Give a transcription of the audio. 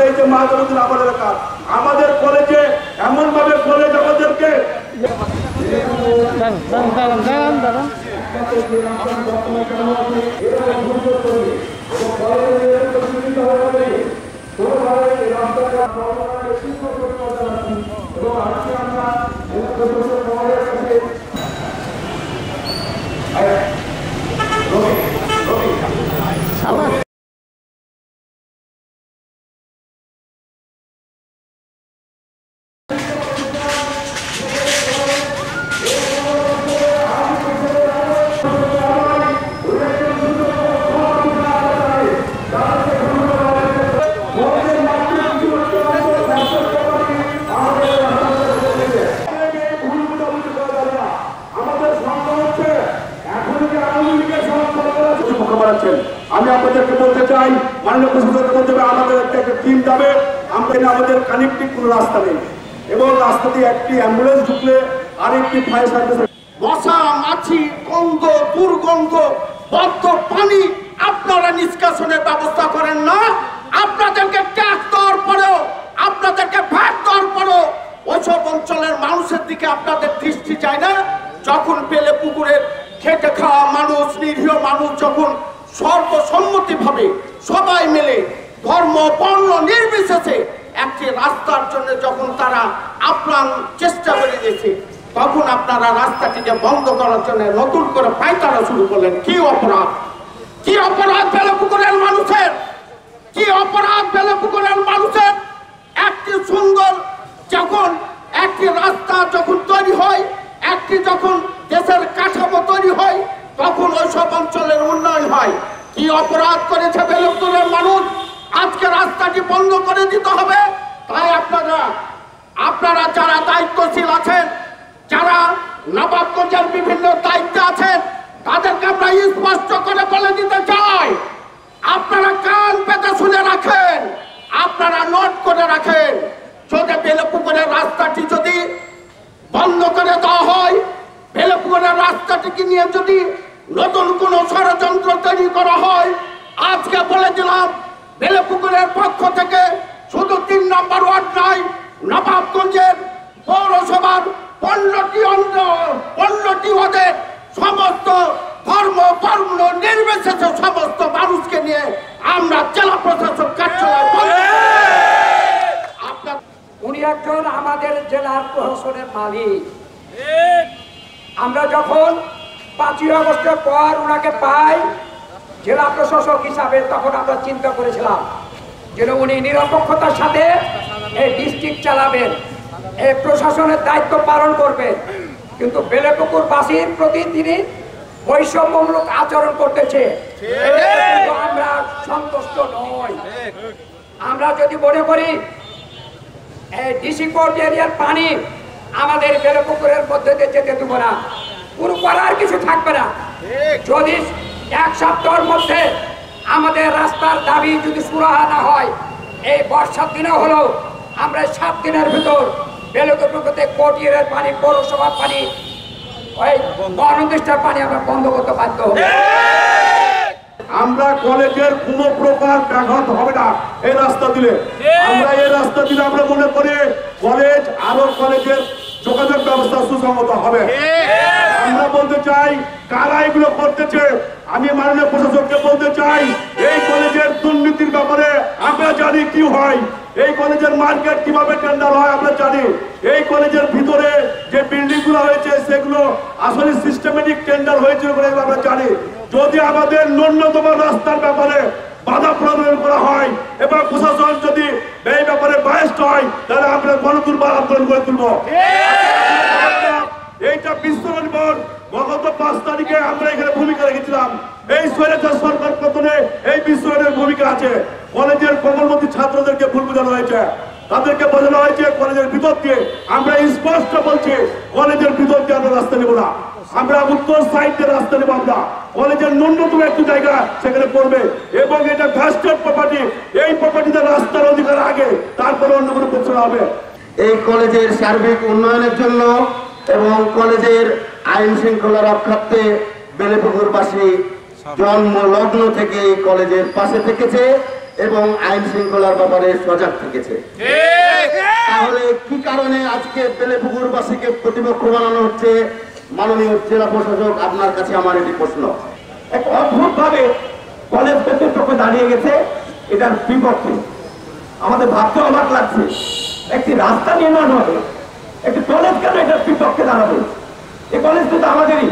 এই যে মাহমুদুল আমার এলাকা, আমাদের কলেজে এমন ভাবে কলেজ আমাদেরকে আমি আপনাদেরকে বলতে চাই, মাননীয় প্রশাসনকে বলতে হবে আমাদের একটা টিম যাবে। আমাদের কানেক্টিভ কোনো রাস্তা নেই এবং রাস্তা দিয়ে একটি অ্যাম্বুলেন্স ঢুকলে আরেকটি ফায়ার সার্ভিস। মশা মাছি গন্ধ দুর্গন্ধ বদ্ধ পানি আপনারা নিষ্কাশনের ব্যবস্থা করেন না। আপনাদেরকে ট্যাক্স দেওয়ার পরেও, আপনাদেরকে ভ্যাট দেওয়ার পরেও ওইসব অঞ্চলের মানুষের দিকে আপনাদের দৃষ্টি যায় না। যখন পেলে পুকুরের খেটে খাওয়া মানুষ, নিরীহ মানুষ যখন সর্বসম্মতিভাবে সবাই মিলে ধর্ম বর্ণ নির্বিশেষে একটি রাস্তার জন্য যখন তারা আপ্রাণ চেষ্টা করে দিয়েছে, তখন আপনারা রাস্তাটিকে বন্ধ করার জন্য নতুন করে পায়তারা শুরু করলেন। কি অপরাধ, কি অপরাধ বেলেপুকুরের মানুষের, কি অপরাধ বেলেপুকুরের মানুষের? একটি সুন্দর যখন একটি রাস্তা যখন তৈরি হয়, একটি যখন দেশের কাঠামো তৈরি হয়, তখন ওইসব অঞ্চলের উন্নয়ন হয়। কি অপরাধ করেছে বেলেপুকুরের মানুষ? আজকে রাস্তাটি বন্ধ করে দিতে হবে। তাই আপনারা যারা দায়িত্বশীল আছেন, যারা নবাবগঞ্জের বিভিন্ন দায়িত্বে আছেন, তাদেরকে আমরা স্পষ্ট করে বলে দিতে চাই, আপনারা কান পেতে শুনে রাখেন, আপনারা নোট করে রাখেন। যদি বেলেপুকুরের রাস্তাটি যদি বন্ধ করে দেওয়া হয়, বেলেপুকুরের রাস্তাটিকে নিয়ে যদি নতুন কোন ষড়যন্ত্র তৈরি করা হয়, আজকে বলে দিলাম বেলেপুকুরের পক্ষ থেকে শুধু 3 নম্বর ওয়ার্ড নয়, নবাবগঞ্জের পৌরসভার 15টি ওয়ার্ডের সমস্ত ধর্ম বর্ণ নির্বিশেষে সমস্ত মানুষকে নিয়ে আমরা জেলা প্রশাসক কার্যালয়। উনি একজন আমাদের জেলার প্রশাসনের মালিক। আমরা যখন 5ই আগস্টের পর ওনাকে পাই জেলা প্রশাসক হিসাবে, তখন আমরা চিন্তা করেছিলাম যে উনি নিরপেক্ষতার সাথে এই ডিস্ট্রিক্ট চালাবেন, এই প্রশাসনের দায়িত্ব পালন করবেন। কিন্তু বেলেপুকুরবাসীর প্রতি তিনি বৈষম্যমূলক আচরণ করতেছে, আমরা সন্তুষ্ট নই। আমরা যদি মনে করি এই ডিসি কোর্ট এরিয়ার পানি আমাদের বেলেপুকুরের মধ্যে দিয়ে যেতে দেব না, পুরো করার কিছু থাকবে না। যদি 1 সপ্তাহের মধ্যে আমাদের রাস্তার দাবি যদি সুরাহা না হয়, এই বর্ষার দিনে হলেও আমরা 7 দিনের ভিতর বেলেপুকুরতে কোর্ট এরিয়ার পানি, পৌরসভার পানি, ওই মহানদীর পানি আমরা বন্ধ করতে বাধ্য হব। আমরা কলেজের কোন প্রকার ব্যাঘাত হবে না এই রাস্তা দিলে। আমরা এই রাস্তা দিলে আমরা মনে করি কলেজ আরো কলেজের যোগাযোগ ব্যবস্থা সুসংহত হবে। আমরা বলতে চাই কারা এগুলো করতেছে, আমি মাননীয় প্রশাসককে বলতে চাই, এই কলেজের দুর্নীতির ব্যাপারে আমরা জানি কি হয়, এই কলেজের মার্কেট কিভাবে টেন্ডার হয় আমরা জানি, এই কলেজের ভিতরে যে বিল্ডিং গুলো হয়েছে সেগুলো আসলে সিস্টেমেটিক টেন্ডার হয়েছিল বলে আমরা জানি। যদি আমাদের ন্যূনতম রাস্তার ব্যাপারে বাধা প্রদান করা হয় এবং প্রশাসন যদি এই ব্যাপারে বায়াস্ট হয়, তাহলে আমরা গণদুর্বার আন্দোলন করে তুলব। এইটা বিস্ফোরণ বোর্ড গত 5 তারিখে আমরা এখানে ভূমিকা রেখেছিলাম। এই স্বৈরাচার সরকার পতনে এই বিস্ফোরণের ভূমিকা আছে। কলেজের কমলমতি ছাত্রদেরকে ভুল বোঝানো হয়েছে, তাদেরকে বোঝানো হয়েছে কলেজের ভিতর দিয়ে। আমরা স্পষ্ট বলছি কলেজের ভিতর দিয়ে আমরা রাস্তা নেব না, আমরা উত্তর সাইডে রাস্তা নেব। আমরা কলেজের ন্যূনতম একটু জায়গা সেখানে পড়বে এবং এটা ভেস্টেড প্রপার্টি, এই প্রপার্টিতে রাস্তার অধিকার আগে, তারপরে অন্য কোনো প্রশ্ন হবে। এই কলেজের সার্বিক উন্নয়নের জন্য এবং কলেজের আইন শৃঙ্খলা রক্ষার্থে বেলেপুকুরবাসী জন্ম লগ্ন থেকে এই কলেজের পাশে থেকেছে এবং আইন শৃঙ্খলার ব্যাপারে সজাগ থেকেছে। তাহলে কি কারণে আজকে বেলেপুকুরবাসীকে প্রতিপক্ষ বানানো হচ্ছে? মাননীয় জেলা প্রশাসক, আপনার কাছে আমার এটি প্রশ্ন। এক অদ্ভুত ভাবে কলেজ কর্তৃপক্ষ দাঁড়িয়ে গেছে এটার বিপক্ষে। আমাদের ভাবতে অবাক লাগছে, একটি রাস্তা নির্মাণ হবে, একটি কলেজ কেন এটার বিপক্ষে দাঁড়াবে? এই কলেজ তো আমাদেরই।